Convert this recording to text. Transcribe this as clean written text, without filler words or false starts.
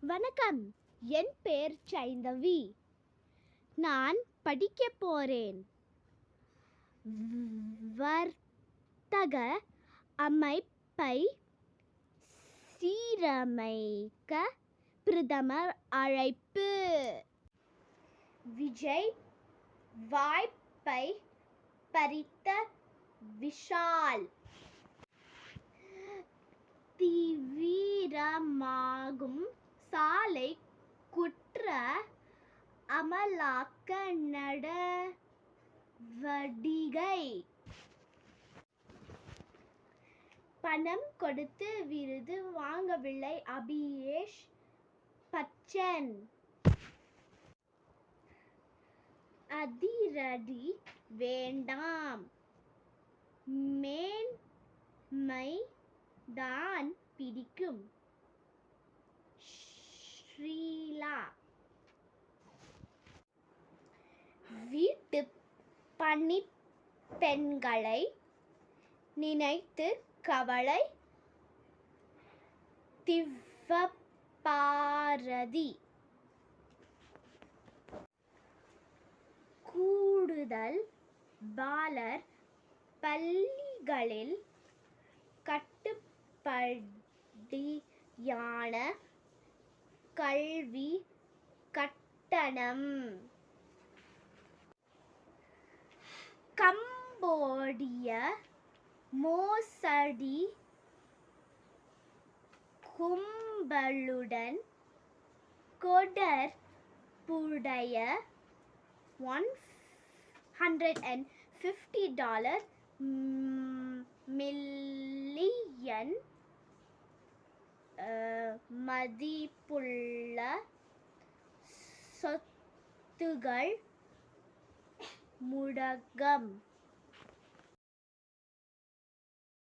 வணக்கம், என் பேர் சைந்தவி. நான் படிக்கப் போறேன். வர்த்தக அமைப்பை சீரமைக்க பிரதமர் அழைப்பு. விஜய் வாய்ப்பை பறித்த விஷால். தீவிரமாகும் சாலை குற்ற அமலாக்க நடவடிக்கை. பணம் கொடுத்து விருது வாங்கவில்லை அபிஷேக் பச்சன். அதிரடி வேண்டாம், மேன்மை தான் பிடிக்கும். ஸ்ரீலா. வீட்டு பணிப்பெண்களை நினைத்து கவலை. திவ்யபாரதி. கூடுதல் பாலர் பள்ளிகளில் கட்டுப்படியான கல்வி கட்டணம். கம்போடிய மோசடி கும்பலுடன் தொடர்புடைய $150 மில்லியன் மதிப்புள்ள சொத்துகள் முடக்கம்.